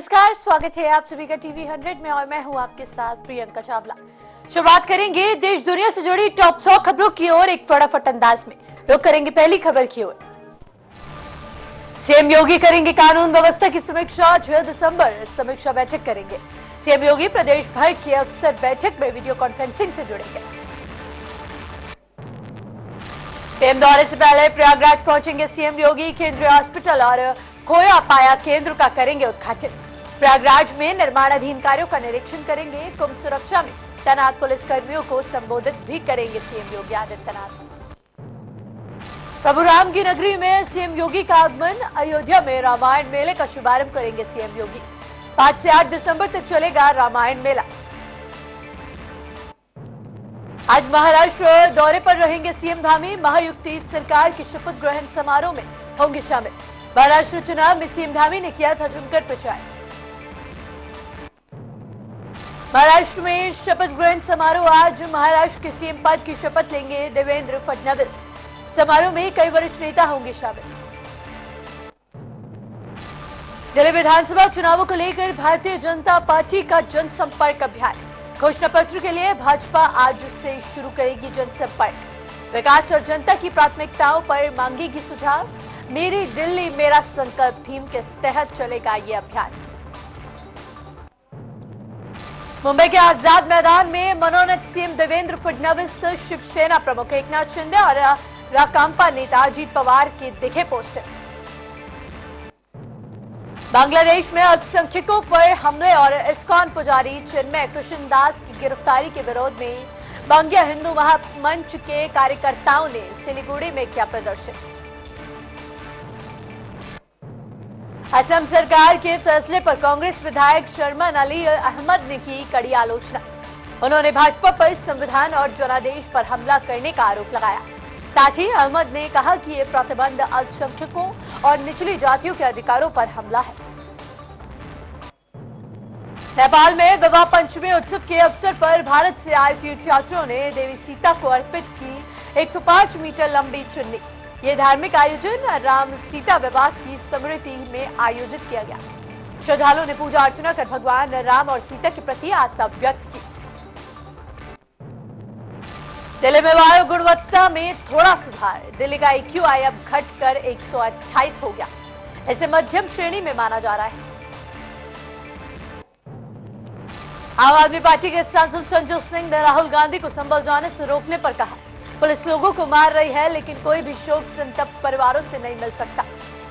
नमस्कार, स्वागत है आप सभी का टीवी 100 में और मैं हूं आपके साथ प्रियंका चावला। शुरुआत करेंगे देश दुनिया से जुड़ी टॉप 100 खबरों की ओर एक फटाफट अंदाज में। रुक करेंगे पहली खबर की ओर। सीएम योगी करेंगे कानून व्यवस्था की समीक्षा। 6 दिसंबर समीक्षा बैठक करेंगे। सीएम योगी प्रदेश भर की अफसर बैठक में वीडियो कॉन्फ्रेंसिंग से जुड़ेंगे। पीएम दौरे से पहले प्रयागराज पहुंचेंगे सीएम योगी। केंद्रीय हॉस्पिटल और खोया पाया केंद्र का करेंगे उद्घाटन। प्रयागराज में निर्माणाधीन कार्यों का निरीक्षण करेंगे। कुंभ सुरक्षा में तैनात पुलिस कर्मियों को संबोधित भी करेंगे सीएम योगी आदित्यनाथ। प्रभु राम की नगरी में सीएम योगी का आगमन। अयोध्या में रामायण मेले का शुभारंभ करेंगे सीएम योगी। 5 से 8 दिसंबर तक चलेगा रामायण मेला। आज महाराष्ट्र दौरे पर रहेंगे सीएम धामी। महायुति सरकार की शपथ ग्रहण समारोह में होंगे शामिल। महाराष्ट्र चुनाव में सीएम धामी ने किया था जमकर प्रचार। महाराष्ट्र में शपथ ग्रहण समारोह। आज महाराष्ट्र के सीएम पद की शपथ लेंगे देवेंद्र फडणवीस। समारोह में कई वरिष्ठ नेता होंगे शामिल। दिल्ली विधानसभा चुनावों को लेकर भारतीय जनता पार्टी का जनसंपर्क अभियान। घोषणा पत्र के लिए भाजपा आज से शुरू करेगी जनसंपर्क। विकास और जनता की प्राथमिकताओं पर मांगेगी सुझाव। मेरी दिल्ली मेरा संकल्प थीम के तहत चलेगा ये अभियान। मुंबई के आजाद मैदान में मनोनीत सीएम देवेंद्र फडणवीस, शिवसेना प्रमुख एकनाथ शिंदे और राकांपा नेता अजीत पवार के दिखे पोस्टर। बांग्लादेश में अल्पसंख्यकों पर हमले और इस्कॉन पुजारी चिन्मय कृष्ण दास की गिरफ्तारी के विरोध में बांग्ला हिंदू महामंच के कार्यकर्ताओं ने सिलीगुड़ी में किया प्रदर्शन। असम सरकार के फैसले पर कांग्रेस विधायक शर्मन अली अहमद ने की कड़ी आलोचना। उन्होंने भाजपा पर संविधान और जनादेश पर हमला करने का आरोप लगाया। साथ ही अहमद ने कहा कि ये प्रतिबंध अल्पसंख्यकों और निचली जातियों के अधिकारों पर हमला है। नेपाल में विवाह पंचमी उत्सव के अवसर पर भारत से आए तीर्थयात्रियों ने देवी सीता को अर्पित की 105 मीटर लंबी चुन्नी। ये धार्मिक आयोजन राम सीता विवाह की स्मृति में आयोजित किया गया। श्रद्धालुओं ने पूजा अर्चना कर भगवान राम और सीता के प्रति आस्था व्यक्त की। दिल्ली में वायु गुणवत्ता में थोड़ा सुधार। दिल्ली का AQI अब घटकर 128 हो गया। इसे मध्यम श्रेणी में माना जा रहा है। आम आदमी पार्टी के सांसद संजय सिंह ने राहुल गांधी को संभल जाने से रोकने पर कहा, पुलिस लोगों को मार रही है लेकिन कोई भी शोक संतप्त परिवारों से नहीं मिल सकता।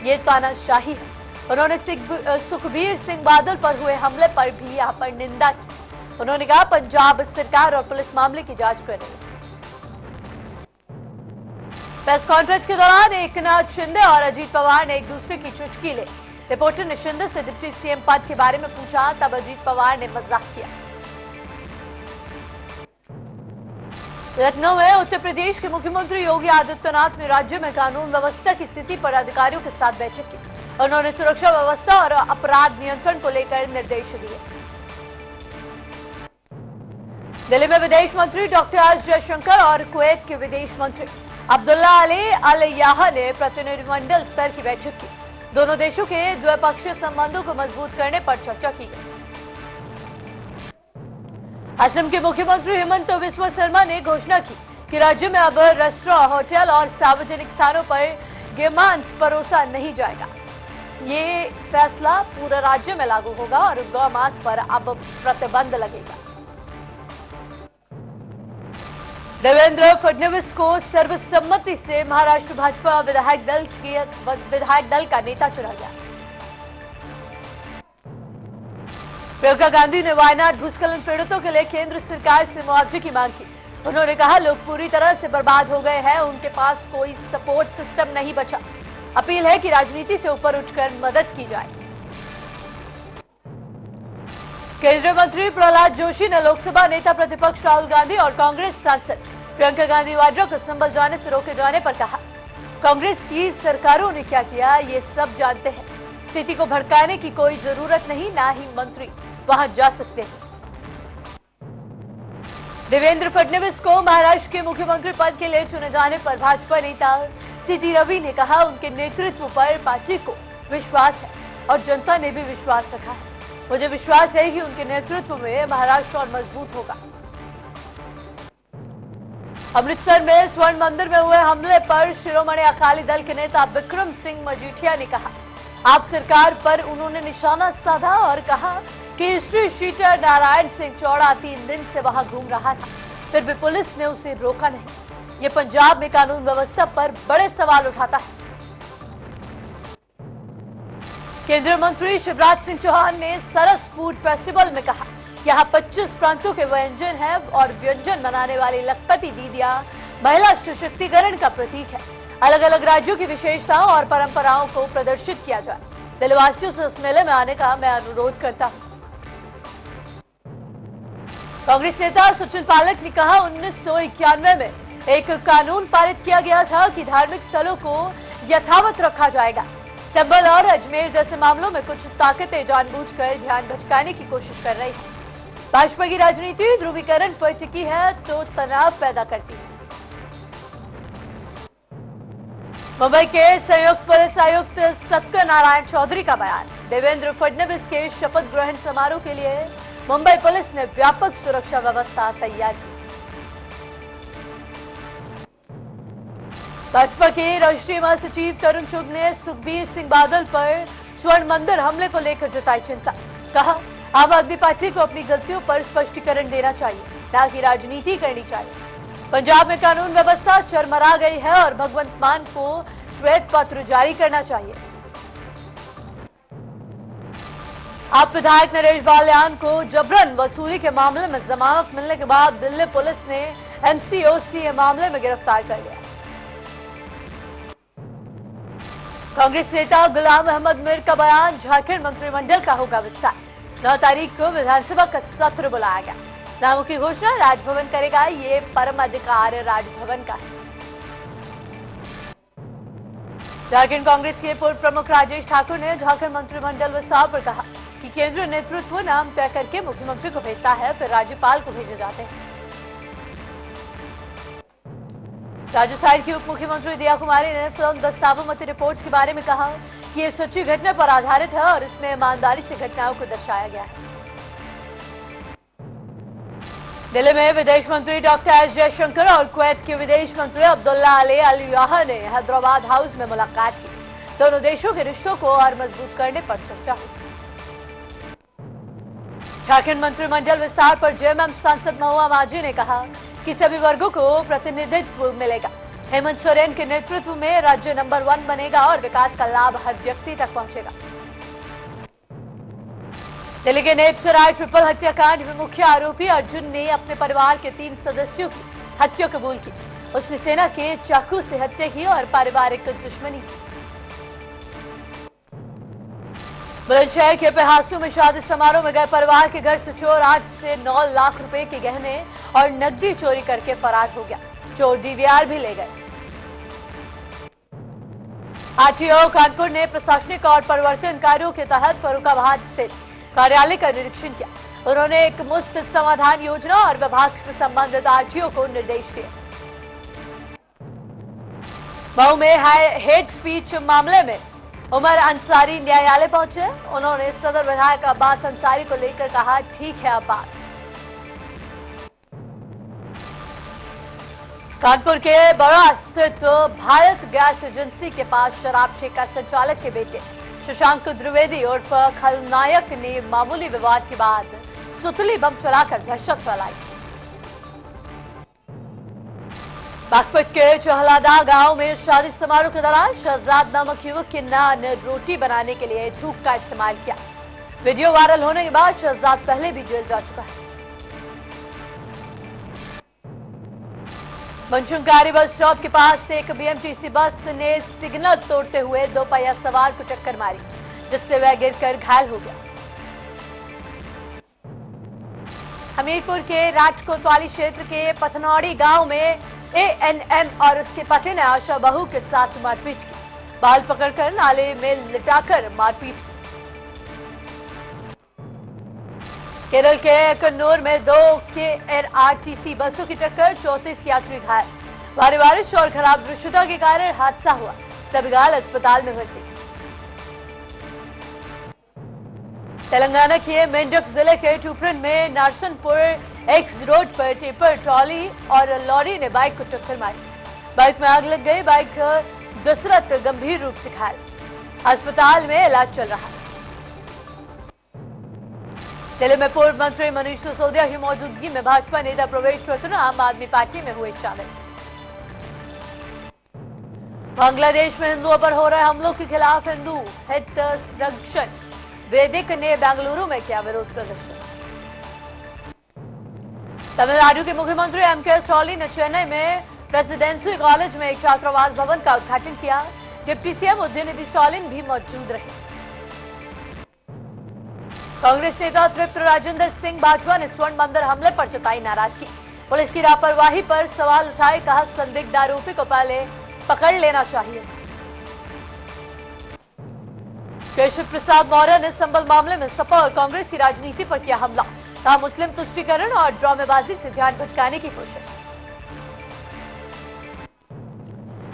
ये तानाशाही है। उन्होंने सुखबीर सिंह बादल पर हुए हमले पर भी यहाँ पर निंदा की। उन्होंने कहा, पंजाब सरकार और पुलिस मामले की जांच कर रही है। प्रेस कॉन्फ्रेंस के दौरान एकनाथ शिंदे और अजीत पवार ने एक दूसरे की चुटकी ली। रिपोर्टर ने शिंदे से डिप्टी सीएम पद के बारे में पूछा, तब अजीत पवार ने मजाक किया। लखनऊ में उत्तर प्रदेश के मुख्यमंत्री योगी आदित्यनाथ ने राज्य में कानून व्यवस्था की स्थिति पर अधिकारियों के साथ बैठक की। उन्होंने सुरक्षा व्यवस्था और अपराध नियंत्रण को लेकर निर्देश दिए। दिल्ली में विदेश मंत्री डॉक्टर एस जयशंकर और कुवैत के विदेश मंत्री अब्दुल्ला अल याह ने प्रतिनिधिमंडल स्तर की बैठक की। दोनों देशों के द्विपक्षीय संबंधों को मजबूत करने पर चर्चा की गई। असम के मुख्यमंत्री हेमंत बिस्वा शर्मा ने घोषणा की कि राज्य में अब रेस्टोरेंट, होटल और सार्वजनिक स्थानों पर गोमांस परोसा नहीं जाएगा। ये फैसला पूरे राज्य में लागू होगा और गोमांस पर अब प्रतिबंध लगेगा। देवेंद्र फडणवीस को सर्वसम्मति से महाराष्ट्र भाजपा विधायक दल का नेता चुना गया। प्रियंका गांधी ने वायनाड भूस्खलन पीड़ितों के लिए केंद्र सरकार से मुआवजे की मांग की। उन्होंने कहा, लोग पूरी तरह से बर्बाद हो गए हैं, उनके पास कोई सपोर्ट सिस्टम नहीं बचा। अपील है कि राजनीति से ऊपर उठकर मदद की जाए। केंद्रीय मंत्री प्रहलाद जोशी ने लोकसभा नेता प्रतिपक्ष राहुल गांधी और कांग्रेस सांसद प्रियंका गांधी वाड्रा को संभल जाने से रोके जाने पर कहा, कांग्रेस की सरकारों ने क्या किया ये सब जानते हैं। स्थिति को भड़काने की कोई जरूरत नहीं, ना ही मंत्री वहां जा सकते हैं। देवेंद्र फडणवीस को महाराष्ट्र के मुख्यमंत्री पद के लिए चुने जाने पर भाजपा नेता सीटी रवि ने कहा, उनके नेतृत्व पर पार्टी को विश्वास है और जनता ने भी विश्वास रखा है। मुझे विश्वास है कि उनके नेतृत्व में महाराष्ट्र और मजबूत होगा। अमृतसर में स्वर्ण मंदिर में हुए हमले पर शिरोमणि अकाली दल के नेता विक्रम सिंह मजीठिया ने कहा, आप सरकार पर उन्होंने निशाना साधा और कहा कि हिस्ट्री शीटर नारायण सिंह चौड़ा 3 दिन से वहां घूम रहा था, फिर भी पुलिस ने उसे रोका नहीं। ये पंजाब में कानून व्यवस्था पर बड़े सवाल उठाता है। केंद्रीय मंत्री शिवराज सिंह चौहान ने सरस फूड फेस्टिवल में कहा, यहाँ 25 प्रांतों के व्यंजन हैं और व्यंजन बनाने वाली लखपति दीदियां महिला सशक्तिकरण का प्रतीक है। अलग अलग राज्यों की विशेषताओं और परंपराओं को प्रदर्शित किया जाए। दिलवासियों से इस मेले में आने का मैं अनुरोध करता हूँ। कांग्रेस नेता सचिन पायलट ने कहा, 1991 में एक कानून पारित किया गया था कि धार्मिक स्थलों को यथावत रखा जाएगा। संबल और अजमेर जैसे मामलों में कुछ ताकतें जानबूझकर ध्यान भटकाने की कोशिश कर रही है। भाजपा की राजनीति ध्रुवीकरण पर टिकी है तो तनाव पैदा करती है। मुंबई के संयुक्त पुलिस आयुक्त सत्यनारायण चौधरी का बयान, देवेंद्र फडणवीस के शपथ ग्रहण समारोह के लिए मुंबई पुलिस ने व्यापक सुरक्षा व्यवस्था तैयार की। भाजपा के राष्ट्रीय महासचिव तरुण चुग ने सुखबीर सिंह बादल पर स्वर्ण मंदिर हमले को लेकर जताई चिंता। कहा, आम आदमी पार्टी को अपनी गलतियों पर स्पष्टीकरण देना चाहिए, न कि राजनीति करनी चाहिए। पंजाब में कानून व्यवस्था चरमरा गई है और भगवंत मान को श्वेत पत्र जारी करना चाहिए। आप विधायक नरेश बाल्यान को जबरन वसूली के मामले में जमानत मिलने के बाद दिल्ली पुलिस ने MCOC मामले में गिरफ्तार कर लिया। कांग्रेस नेता गुलाम अहमद मीर का बयान, झारखंड मंत्रिमंडल का होगा विस्तार। 9 तारीख को विधानसभा का सत्र बुलाया गया। नामों की घोषणा राजभवन करेगा, ये परम अधिकार राजभवन का है। झारखंड कांग्रेस के पूर्व प्रमुख राजेश ठाकुर ने झारखंड मंत्रिमंडल विस्तार पर कहा कि केंद्रीय नेतृत्व नाम तय करके मुख्यमंत्री को भेजता है, फिर राज्यपाल को भेजे जाते हैं। राजस्थान की उप मुख्यमंत्री दिया कुमारी ने फिल्म द साबरमती रिपोर्ट्स के बारे में कहा कि ये सच्ची घटना पर आधारित है और इसमें ईमानदारी से घटनाओं को दर्शाया गया है। दिल्ली में विदेश मंत्री डॉक्टर एस जयशंकर और कुवैत के विदेश मंत्री अब्दुल्ला अल याह ने हैदराबाद हाउस में मुलाकात की। दोनों देशों के रिश्तों को और मजबूत करने पर चर्चा हुई। झारखंड मंत्रिमंडल विस्तार पर जेएमएम सांसद महुआ माझी ने कहा कि सभी वर्गों को प्रतिनिधित्व मिलेगा। हेमंत सोरेन के नेतृत्व में राज्य नंबर 1 बनेगा और विकास का लाभ हर व्यक्ति तक पहुंचेगा। दिल्ली के नेपसराय ट्रिपल हत्याकांड में मुख्य आरोपी अर्जुन ने अपने परिवार के 3 सदस्यों की हत्या कबूल की। उसने सेना के चाकू से हत्या की और पारिवारिक दुश्मनी की। बुलंदशहर के पेहासू में शादी समारोह में गए परिवार के घर से चोर 8 से 9 लाख रुपए के गहने और नकदी चोरी करके फरार हो गया। चोर DVR भी ले गए। RTO कानपुर ने प्रशासनिक और परिवर्तन कार्यों के तहत फर्रुखाबाद स्थित कार्यालय का निरीक्षण किया। उन्होंने एक मुफ्त समाधान योजना और विभाग से संबंधित RTO को निर्देश दिए। मऊ में हेट स्पीच मामले में उमर अंसारी न्यायालय पहुंचे। उन्होंने सदर विधायक अब्बास अंसारी को लेकर कहा, ठीक है अब्बास। कानपुर के बड़ा स्थित भारत गैस एजेंसी के पास शराब ठेका संचालक के बेटे शशांक द्विवेदी उर्फ खलनायक ने मामूली विवाद के बाद सुतली बम चलाकर दहशत फैलाई। बागपत के चहलादा गांव में शादी समारोह के दौरान शहजाद नामक युवक के नान रोटी बनाने के लिए थूक का इस्तेमाल किया। वीडियो वायरल होने के बाद शहजाद पहले भी जेल जा चुका है। मनचुनकारी बस स्टॉप के पास से एक BMTC बस ने सिग्नल तोड़ते हुए 2 पहिया सवार को टक्कर मारी, जिससे वह गिरकर घायल हो गया। हमीरपुर के राजकोतवाली क्षेत्र के पथनौड़ी गांव में ANM और उसके पति ने आशा बहू के साथ मारपीट की। बाल पकड़कर नाले में लिटाकर मारपीट की। केरल के कन्नूर में 2 KRTC बसों की टक्कर, 34 यात्री घायल। भारी बारिश और खराब दृश्यता के कारण हादसा हुआ। सभी घायल अस्पताल में भर्ती। तेलंगाना के मेंढक जिले के टुपरन में नारसनपुर एक्स रोड पर टिपर ट्रॉली और लॉरी ने बाइक को टक्कर मारी। बाइक में आग लग गई। बाइक दशरथ गंभीर रूप से घायल, अस्पताल में इलाज चल रहा है। दिल्ली में पूर्व मंत्री मनीष सिसोदिया की मौजूदगी में भाजपा नेता प्रवेश रतन आम आदमी पार्टी में हुए शामिल। बांग्लादेश में हिंदुओं पर हो रहे हमलों के खिलाफ हिंदू हित संरक्षण वेदिक ने बेंगलुरु में किया विरोध प्रदर्शन। तमिलनाडु के मुख्यमंत्री एम.के. स्टालिन ने चेन्नई में प्रेसिडेंसी कॉलेज में एक छात्रावास भवन का उद्घाटन किया। डिप्टी सीएम उदयनिधि स्टालिन भी मौजूद रहे। कांग्रेस नेता तृप्त राजेंद्र सिंह भाजपा ने स्वर्ण मंदिर हमले पर जताई नाराजगी। पुलिस की लापरवाही पर सवाल उठाए, कहा संदिग्ध आरोपी को पहले पकड़ लेना चाहिए। केशव प्रसाद मौर्य ने संबल मामले में सपा और कांग्रेस की राजनीति पर किया हमला, कहा मुस्लिम तुष्टीकरण और ड्रामेबाजी से ध्यान भटकाने की कोशिश।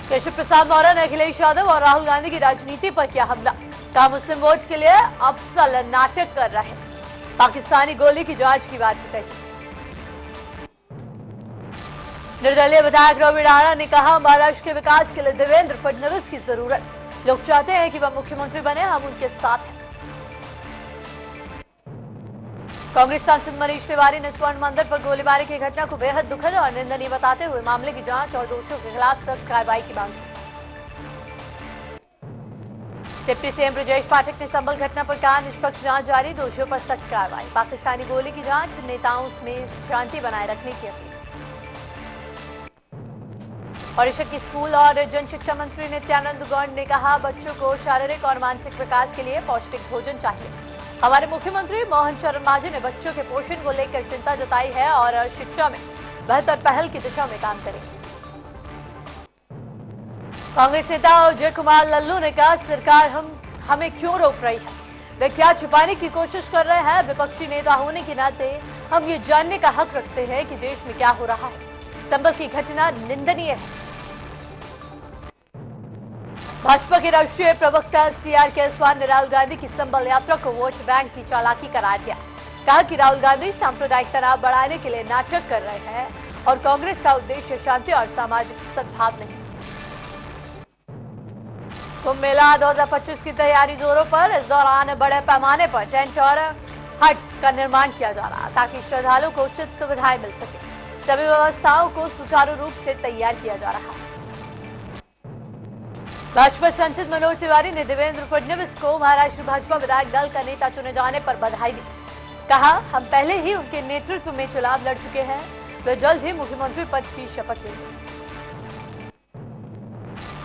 केशव प्रसाद मौर्य ने अखिलेश यादव और राहुल गांधी की राजनीति पर किया हमला, कहा मुस्लिम वोट के लिए अफसल नाटक कर रहे हैं। पाकिस्तानी गोली की जांच की बात कही। निर्दलीय विधायक रवि राणा ने कहा महाराष्ट्र के विकास के लिए देवेंद्र फडणवीस की जरूरत, लोग चाहते हैं कि वह मुख्यमंत्री बने, हम उनके साथ हैं। कांग्रेस सांसद मनीष तिवारी ने स्वर्ण मंदिर पर गोलीबारी की घटना को बेहद दुखद और निंदनीय बताते हुए मामले की जांच और दोषियों के खिलाफ सख्त कार्रवाई की मांग की। डिप्टी सीएम ब्रजेश पाठक ने संबल घटना पर कहा निष्पक्ष जांच जारी, दोषियों पर सख्त कार्रवाई। पाकिस्तानी गोली की जांच, नेताओं में शांति बनाए रखने की अपील। ओडिशा के स्कूल और जन शिक्षा मंत्री नित्यानंद गौड़ ने कहा बच्चों को शारीरिक और मानसिक विकास के लिए पौष्टिक भोजन चाहिए। हमारे मुख्यमंत्री मोहन चरण मांझी ने बच्चों के पोषण को लेकर चिंता जताई है और शिक्षा में बेहतर पहल की दिशा में काम करेंगे। कांग्रेस नेता अजय कुमार लल्लू ने कहा सरकार हमें क्यों रोक रही है, वे क्या छिपाने की कोशिश कर रहे हैं। विपक्षी नेता होने के नाते हम ये जानने का हक रखते हैं कि देश में क्या हो रहा है। संबल की घटना निंदनीय है। भाजपा के राष्ट्रीय प्रवक्ता सीआर केसवाल ने राहुल गांधी की संबल यात्रा को वोट बैंक की चालाकी करार दिया। कहा कि राहुल गांधी सांप्रदायिक तनाव बढ़ाने के लिए नाटक कर रहे हैं और कांग्रेस का उद्देश्य शांति और सामाजिक सद्भाव नहीं। कुंभ मेला 2025 की तैयारी जोरों पर। इस दौरान बड़े पैमाने पर टेंट और हट्स का निर्माण किया जा रहा ताकि श्रद्धालुओं को उचित सुविधाएं मिल सके। सभी व्यवस्थाओं को सुचारू रूप से तैयार किया जा रहा है। भाजपा सांसद मनोज तिवारी ने देवेंद्र फडणवीस को महाराष्ट्र भाजपा विधायक दल का नेता चुने जाने पर बधाई दी। कहा हम पहले ही उनके नेतृत्व में चुनाव लड़ चुके हैं, वे जल्द ही मुख्यमंत्री पद की शपथ लेंगे।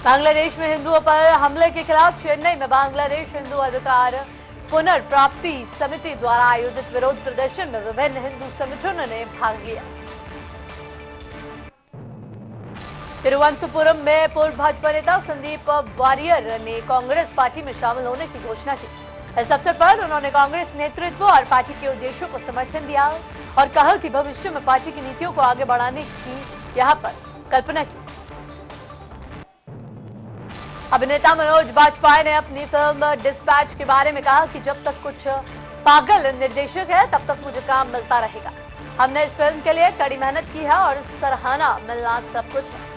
बांग्लादेश में हिंदुओं पर हमले के खिलाफ चेन्नई में बांग्लादेश हिंदू अधिकार पुनर्प्राप्ति समिति द्वारा आयोजित विरोध प्रदर्शन में विभिन्न हिंदू संगठनों ने भाग लिया। तिरुवनंतपुरम में पूर्व भाजपा नेता संदीप वारियर ने कांग्रेस पार्टी में शामिल होने की घोषणा की। इस अवसर पर उन्होंने कांग्रेस नेतृत्व और पार्टी के उद्देश्यों को समर्थन दिया और कहा कि भविष्य में पार्टी की नीतियों को आगे बढ़ाने की यहां पर कल्पना की। अभिनेता मनोज बाजपेयी ने अपनी फिल्म डिस्पैच के बारे में कहा कि जब तक कुछ पागल निर्देशक है तब तक मुझे काम मिलता रहेगा। हमने इस फिल्म के लिए कड़ी मेहनत की है और सराहना मिलना सब कुछ है।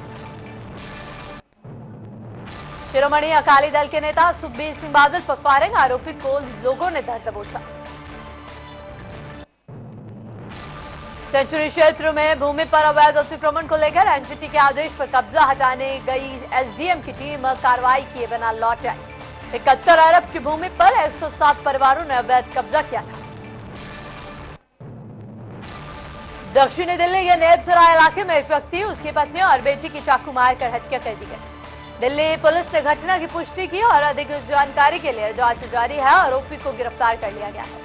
शिरोमणि अकाली दल के नेता सुखबीर सिंह बादल पर फायरिंग आरोपी को लोगों ने धर दबोचा। सेंचुरी क्षेत्र में भूमि पर अवैध अतिक्रमण को लेकर एनजीटी के आदेश पर कब्जा हटाने गई एसडीएम की टीम कार्रवाई किए बिना लौट आई। 71 अरब की भूमि पर 107 परिवारों ने अवैध कब्जा किया था। दक्षिणी दिल्ली के नेबसराय इलाके में एक व्यक्ति, उसकी पत्नी और बेटी की चाकू मारकर हत्या कर दी गई। दिल्ली पुलिस ने घटना की पुष्टि की और अधिक जानकारी के लिए जांच जारी है। आरोपी को गिरफ्तार कर लिया गया है।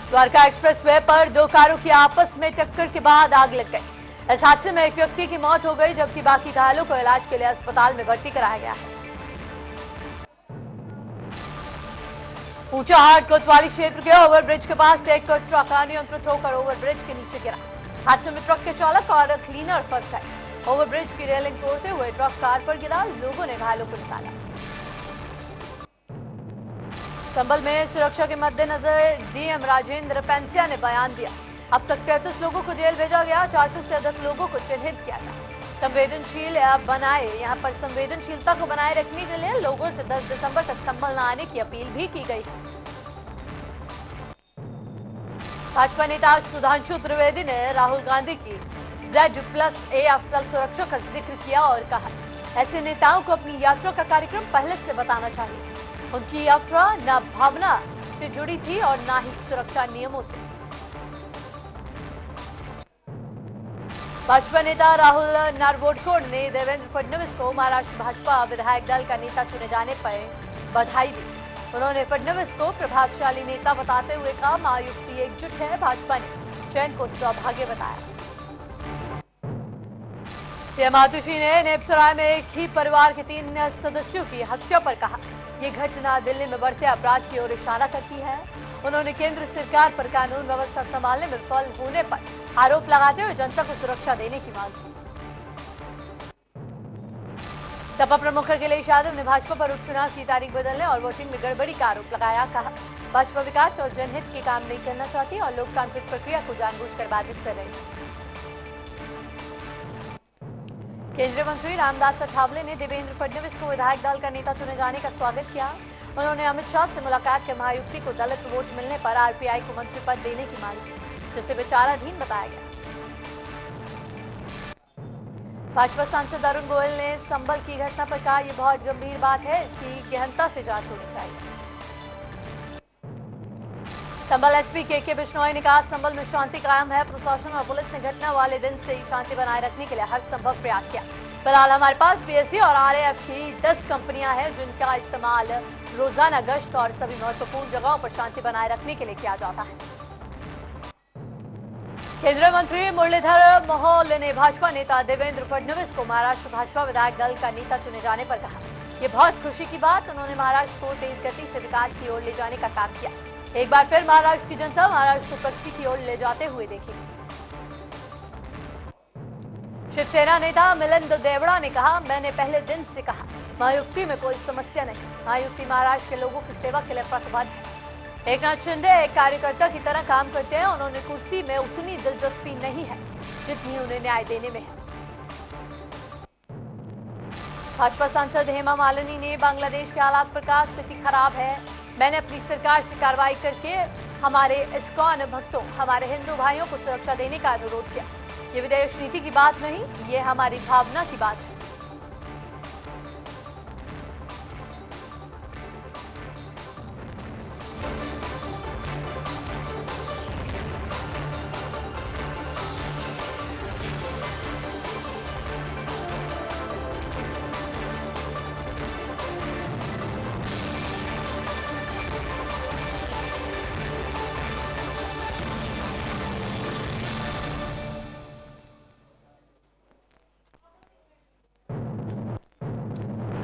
द्वारका एक्सप्रेस वे पर दो कारों की आपस में टक्कर के बाद आग लग गई। इस हादसे में एक व्यक्ति की मौत हो गई जबकि बाकी घायलों को इलाज के लिए अस्पताल में भर्ती कराया गया है। ऊंचाहाट कोतवाली क्षेत्र के ओवरब्रिज के पास से एक ट्रक अनियंत्रित होकर ओवरब्रिज के नीचे गिरा। हादसे में ट्रक के चालक और क्लीनर फंस गए। ओवरब्रिज की रेलिंग तोड़ते हुए ट्रक कार पर गिरा। लोगों ने घायलों को निकाला। संभल में सुरक्षा के मद्देनजर डीएम राजेंद्र पेंसिया ने बयान दिया। अब तक 33 लोगों को जेल भेजा गया, 400 से अधिक लोगों को चिन्हित किया गया। संवेदनशील बनाए यहाँ पर संवेदनशीलता को बनाए रखने के लिए लोगों से 10 दिसंबर तक संभल न आने की अपील भी की गई है। भाजपा नेता सुधांशु त्रिवेदी ने राहुल गांधी की Z+A असल सुरक्षा का जिक्र किया और कहा, ऐसे नेताओं को अपनी यात्रा का कार्यक्रम पहले से बताना चाहिए। उनकी यात्रा न भावना से जुड़ी थी और न ही सुरक्षा नियमों से। भाजपा नेता राहुल नारवोडकर ने देवेंद्र फडणवीस को महाराष्ट्र भाजपा विधायक दल का नेता चुने जाने पर बधाई दी। उन्होंने फडणवीस को प्रभावशाली नेता बताते हुए कहा, महायुति एकजुट है। भाजपा ने चयन को सौभाग्य बताया। सीएम आतुशी ने नेपसराय में एक ही परिवार के 3 सदस्यों की हत्या पर कहा, ये घटना दिल्ली में बढ़ते अपराध की ओर इशारा करती है। उन्होंने केंद्र सरकार पर कानून व्यवस्था संभालने में विफल होने पर आरोप लगाते हुए जनता को सुरक्षा देने की मांग की। सपा प्रमुख अखिलेश यादव ने भाजपा पर उपचुनाव की तारीख बदलने और वोटिंग में गड़बड़ी का आरोप लगाया। कहा, भाजपा विकास और जनहित के काम नहीं करना चाहती और लोकतांत्रिक प्रक्रिया को जानबूझकर बाधित कर रही है। केंद्रीय मंत्री रामदास अठावले ने देवेंद्र फडणवीस को विधायक दल का नेता चुने जाने का स्वागत किया। उन्होंने अमित शाह से मुलाकात कर महायुति को दलित वोट मिलने पर आरपीआई को मंत्री पद देने की मांग की, जिसे विचाराधीन बताया गया। भाजपा सांसद अरुण गोयल ने संभल की घटना पर कहा, यह बहुत गंभीर बात है, इसकी गहनता से जांच होनी चाहिए। संभल एसपी के बिश्नोई ने कहा, संभल में शांति कायम है। प्रशासन और पुलिस ने घटना वाले दिन से ही शांति बनाए रखने के लिए हर संभव प्रयास किया। फिलहाल हमारे पास पीएससी और आरएएफ की 10 कंपनियां हैं, जिनका इस्तेमाल रोजाना गश्त और सभी महत्वपूर्ण जगहों पर शांति बनाए रखने के लिए किया जाता है। केंद्रीय मंत्री मुरलीधर मोहोल ने भाजपा नेता देवेंद्र फडणवीस को महाराष्ट्र भाजपा विधायक दल का नेता चुने जाने पर कहा, यह बहुत खुशी की बात। उन्होंने महाराष्ट्र को तेज गति से विकास की ओर ले जाने का काम किया। एक बार फिर महाराष्ट्र की जनता महाराष्ट्र को प्रगति की ओर ले जाते हुए देखेगी। शिवसेना नेता मिलिंद देवड़ा ने कहा, मैंने पहले दिन से कहा, महायुति में कोई समस्या नहीं। महायुति महाराष्ट्र के लोगों की सेवा के लिए प्रतिबद्ध है। एकनाथ शिंदे एक कार्यकर्ता की तरह काम करते हैं। उन्होंने कुर्सी में उतनी दिलचस्पी नहीं है जितनी उन्हें न्याय देने में है। भाजपा सांसद हेमा मालिनी ने बांग्लादेश के हालात पर कहा, स्थिति खराब है। मैंने अपनी सरकार से कार्रवाई करके हमारे इस्कॉन भक्तों, हमारे हिंदू भाइयों को सुरक्षा देने का अनुरोध किया। ये विदेश नीति की बात नहीं, ये हमारी भावना की बात है।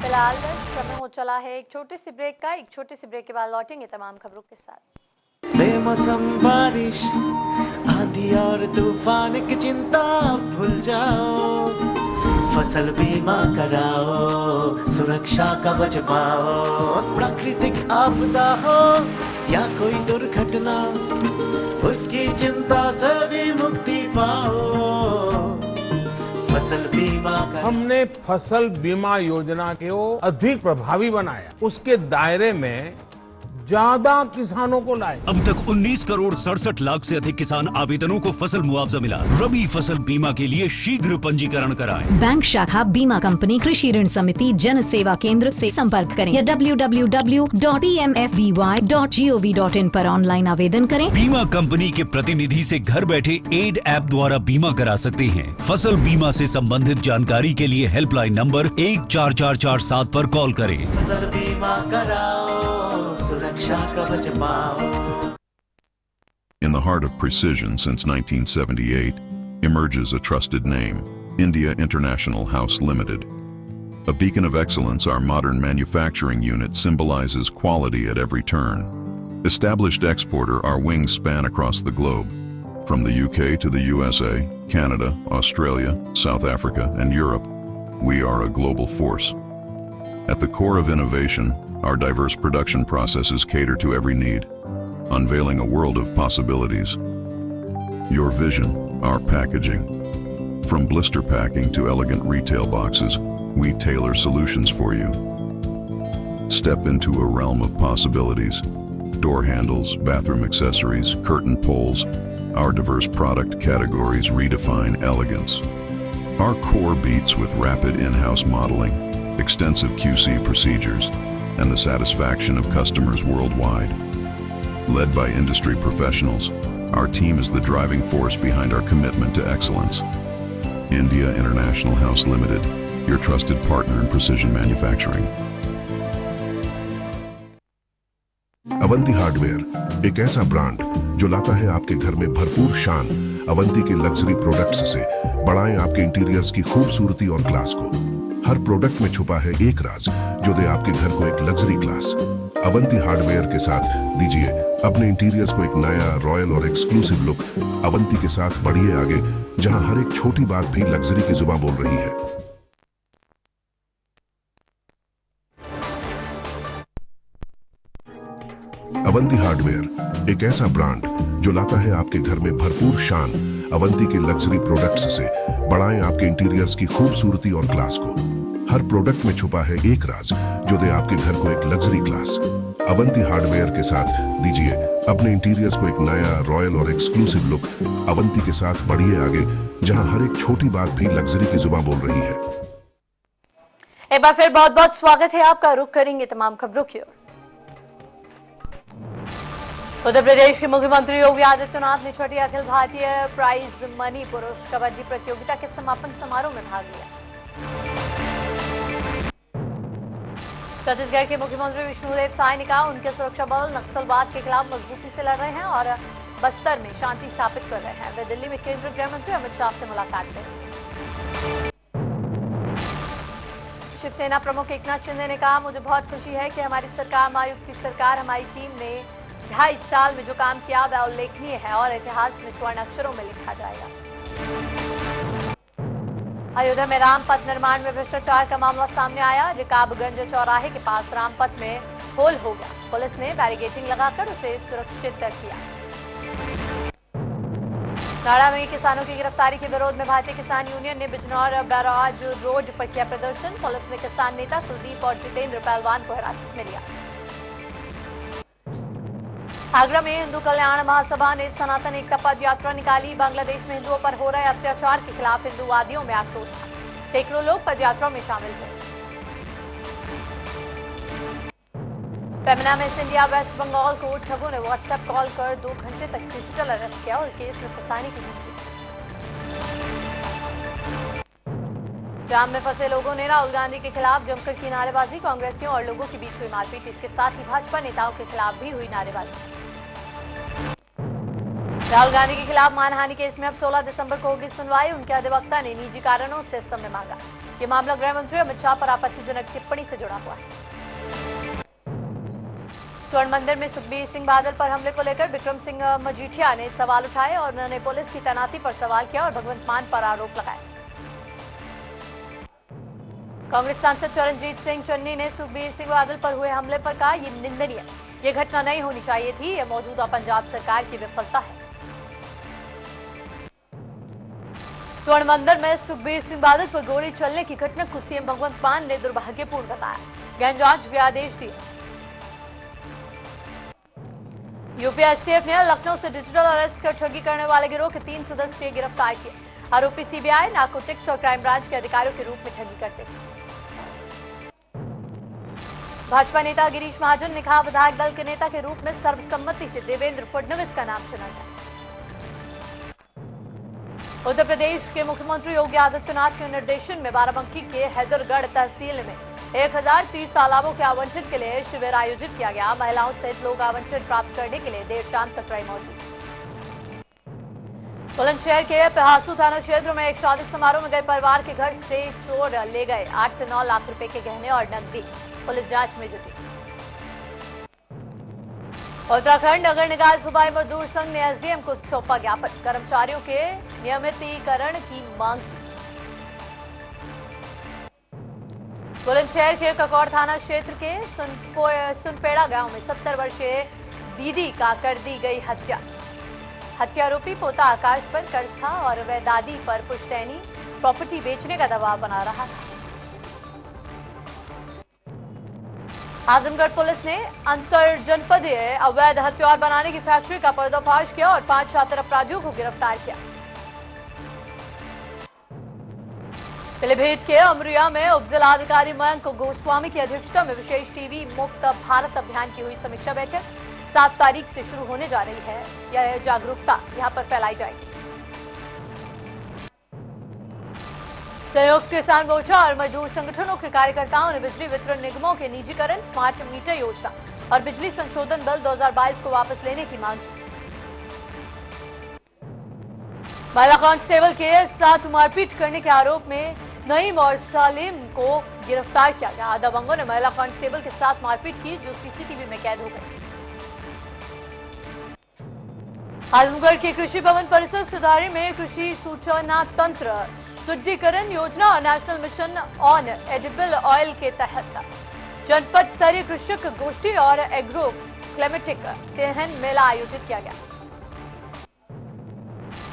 फिलहाल समय हो चला है एक छोटे से ब्रेक का। एक छोटे से ब्रेक के बाद लौटेंगे तमाम खबरों के साथ। बेमौसम बारिश, आंधी और तूफान की चिंता भूल जाओ। फसल बीमा कराओ, सुरक्षा कवच पाओ। प्राकृतिक आपदा हो या कोई दुर्घटना, उसकी चिंता से भी मुक्ति पाओ। फसल बीमा हमने फसल बीमा योजना को अधिक प्रभावी बनाया, उसके दायरे में ज्यादा किसानों को लाए। अब तक 19 करोड़ 67 लाख से अधिक किसान आवेदनों को फसल मुआवजा मिला। रबी फसल बीमा के लिए शीघ्र पंजीकरण कराएं। बैंक शाखा, बीमा कंपनी, कृषि ऋण समिति, जन सेवा केंद्र से संपर्क करें या www.pmfby.gov.in पर ऑनलाइन आवेदन करें। बीमा कंपनी के प्रतिनिधि से घर बैठे एड ऐप द्वारा बीमा करा सकते हैं। फसल बीमा से संबंधित जानकारी के लिए हेल्पलाइन नंबर 14447 पर कॉल करें। फसल बीमा कराओ, सुरक्षा कवच पाओ। In the heart of precision since 1978, emerges a trusted name, India International House Limited. A beacon of excellence, our modern manufacturing unit symbolizes quality at every turn. Established exporter, our wings span across the globe. From the UK to the USA, Canada, Australia, South Africa, and Europe, we are a global force. At the core of innovation, Our diverse production processes cater to every need, unveiling a world of possibilities. Your vision, our packaging. From blister packing to elegant retail boxes, we tailor solutions for you. Step into a realm of possibilities. Door handles, bathroom accessories, curtain poles. Our diverse product categories redefine elegance. Our core beats with rapid in-house modeling, extensive QC procedures, and the satisfaction of customers worldwide. Led by industry professionals, our team is the driving force behind our commitment to excellence. India International House Limited, your trusted partner in precision manufacturing. Avanti hardware एक ऐसा brand जो लाता है आपके घर में भरपूर शान। अवंती के लग्जरी प्रोडक्ट्स से बढ़ाएं आपके इंटीरियर्स की खूबसूरती और क्लास को। हर प्रोडक्ट में छुपा है एक राज जो दे आपके घर को एक लग्जरी क्लास। अवंती हार्डवेयर के साथ दीजिए अपने इंटीरियर्स को एक नया रॉयल और एक्सक्लूसिव लुक। अवंती के साथ बढ़िए आगे, जहां हर एक छोटी बात भी लग्जरी की जुबान बोल रही है। अवंती हार्डवेयर एक ऐसा ब्रांड जो लाता है आपके घर में भरपूर शान। अवंती के लग्जरी प्रोडक्ट्स से बढ़ाएं आपके इंटीरियर्स की खूबसूरती और क्लास को। हर प्रोडक्ट में छुपा है एक राज जो दे आपके घर को एक लग्जरी क्लास। अवंती हार्डवेयर के साथ दीजिए अपने इंटीरियर्स को एक नया रॉयल और एक्सक्लूसिव लुक। अवंती के साथ बढ़िए आगे, जहां हर एक छोटी बात भी लग्जरी की जुबान बोल रही है। एक बार फिर बहुत बहुत स्वागत है आपका। रुख करेंगे तमाम खबरों की ओर। उत्तर प्रदेश के मुख्यमंत्री योगी आदित्यनाथ ने छठी अखिल भारतीय प्राइज मनी पुरुष कबड्डी प्रतियोगिता के समापन समारोह में भाग लिया। छत्तीसगढ़ के मुख्यमंत्री विष्णुदेव साय ने कहा उनके सुरक्षा बल नक्सलवाद के खिलाफ मजबूती से लड़ रहे हैं और बस्तर में शांति स्थापित कर रहे हैं। वे दिल्ली में केंद्रीय गृह मंत्री अमित शाह से मुलाकात करेंगे। शिवसेना प्रमुख एकनाथ शिंदे ने कहा मुझे बहुत खुशी है कि हमारी सरकार, महायुक्त की सरकार, हमारी टीम ने 2.5 साल में जो काम किया वह उल्लेखनीय है और इतिहास में स्वर्ण अक्षरों में लिखा जाएगा। अयोध्या में रामपथ निर्माण में भ्रष्टाचार का मामला सामने आया। रकाबगंज चौराहे के पास रामपथ में होल हो गया। पुलिस ने बैरिकेडिंग लगाकर उसे सुरक्षित किया। नाड़ा में किसानों की गिरफ्तारी के विरोध में भारतीय किसान यूनियन ने बिजनौर बैराज रोड पर किया प्रदर्शन। पुलिस ने किसान नेता कुलदीप और जितेंद्र पहलवान को हिरासत में लिया। आगरा में हिंदू कल्याण महासभा ने सनातन एकता पद यात्रा निकाली। बांग्लादेश में हिंदुओं पर हो रहे अत्याचार के खिलाफ हिंदूवादियों में आक्रोश था। सैकड़ों लोग पद यात्रा में शामिल हुए। Femina Miss India West Bengal को ठगों ने व्हाट्सएप कॉल कर 2 घंटे तक डिजिटल अरेस्ट किया और केस में फंसाने की धमकी। जाम में फंसे लोगों ने राहुल गांधी के खिलाफ जमकर की नारेबाजी। कांग्रेसियों और लोगों के बीच हुई मारपीट। इसके साथ ही भाजपा नेताओं के खिलाफ भी हुई नारेबाजी। राहुल गांधी के खिलाफ मानहानि केस में अब 16 दिसंबर को होगी सुनवाई। उनके अधिवक्ता ने निजी कारणों से समय मांगा। ये मामला गृह मंत्री अमित शाह पर आपत्तिजनक टिप्पणी से जुड़ा हुआ है। स्वर्ण मंदिर में सुखबीर सिंह बादल पर हमले को लेकर विक्रम सिंह मजीठिया ने सवाल उठाए और उन्होंने पुलिस की तैनाती पर सवाल किया और भगवंत मान पर आरोप लगाए। कांग्रेस सांसद चरणजीत सिंह चन्नी ने सुखबीर सिंह बादल पर हुए हमले पर कहा यह निंदनीय, ये घटना नहीं होनी चाहिए थी, यह मौजूदा पंजाब सरकार की विफलता है। स्वर्ण मंदिर में सुखबीर सिंह बादल पर गोली चलने की घटना को सीएम भगवंत मान ने दुर्भाग्यपूर्ण बताया। गहन जांच के आदेश दिए। यूपी एसटीएफ ने लखनऊ से डिजिटल अरेस्ट कर ठगी करने वाले गिरोह के 3 सदस्य गिरफ्तार किए। आरोपी सीबीआई, नारकोटिक्स और क्राइम ब्रांच के अधिकारियों के रूप में ठगी करते थे। भाजपा नेता गिरीश महाजन ने कहा विधायक दल के नेता के रूप में सर्वसम्मति से देवेंद्र फडणवीस का नाम चुना गया। उत्तर प्रदेश के मुख्यमंत्री योगी आदित्यनाथ के निर्देशन में बाराबंकी के हैदरगढ़ तहसील में 1030 तालाबों के आवंटन के लिए शिविर आयोजित किया गया। महिलाओं सहित लोग आवंटन प्राप्त करने के लिए देर शाम तक रहे मौजूद। बुलंदशहर के पहासू थाना क्षेत्र में एक शादी समारोह में गए परिवार के घर से चोर ले गए 8 से 9 लाख रुपए के गहने और नकदी। पुलिस जांच में जुटी। उत्तराखंड नगर निकाय सूबाई मजदूर संघ ने एसडीएम को सौंपा ज्ञापन। कर्मचारियों के नियमितीकरण की मांग की। बुलंदशहर के ककौर थाना क्षेत्र के सुनपेड़ा गांव में 70 वर्षीय दीदी का कर दी गई हत्या। हत्यारोपी पोता आकाश पर कर्ज था और वह दादी पर पुश्तैनी प्रॉपर्टी बेचने का दबाव बना रहा था। आजमगढ़ पुलिस ने अंतर जनपदीय अवैध हथियार बनाने की फैक्ट्री का पर्दाफाश किया और 5 शातिर अपराधियों को गिरफ्तार किया। पीलीभीत के अमरिया में उप जिलाधिकारी मयंक गोस्वामी की अध्यक्षता में विशेष टीबी मुक्त भारत अभियान की हुई समीक्षा बैठक। 7 तारीख से शुरू होने जा रही है यह जागरूकता, यहां पर फैलाई जाएगी। संयुक्त किसान मोर्चा और मजदूर संगठनों के कार्यकर्ताओं ने बिजली वितरण निगमों के निजीकरण, स्मार्ट मीटर योजना और बिजली संशोधन बिल 2022 को वापस लेने की मांग की। महिला कांस्टेबल के साथ मारपीट करने के आरोप में नईम और सालिम को गिरफ्तार किया गया। दबंगों ने महिला कांस्टेबल के साथ मारपीट की जो सीसीटीवी में कैद हो गई। आजमगढ़ के कृषि भवन परिसर सुधारी में कृषि सूचना तंत्र शुद्धिकरण योजना और national mission on edible oil के तहत जनपद स्तरीय कृषक गोष्ठी और एग्रो क्लाइमेटिक तेहन मेला आयोजित किया गया।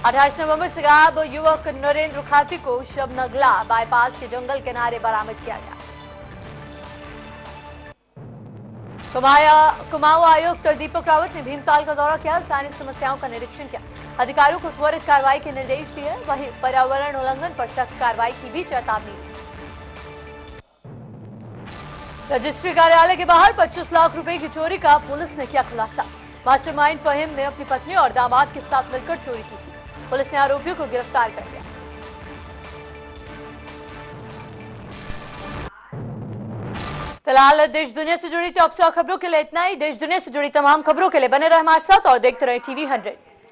28 नवंबर से गायब युवक नरेंद्र खाती को शबनगला बाईपास के जंगल किनारे बरामद किया गया। कुमाऊं आयुक्त दीपक रावत ने भीमताल का दौरा किया, स्थानीय समस्याओं का निरीक्षण किया, अधिकारियों को त्वरित कार्रवाई के निर्देश दिए। वहीं पर्यावरण उल्लंघन पर सख्त कार्रवाई की भी चेतावनी दी। रजिस्ट्री कार्यालय के बाहर 25 लाख रुपए की चोरी का पुलिस ने किया खुलासा। मास्टरमाइंड फहीम ने अपनी पत्नी और दामाद के साथ मिलकर चोरी की थी। पुलिस ने आरोपियों को गिरफ्तार कर लिया। फिलहाल देश दुनिया से जुड़ी टॉप 100 खबरों के लिए इतना ही। देश दुनिया से जुड़ी तमाम खबरों के लिए बने रहे हमारे साथ और देखते रहे TV 100।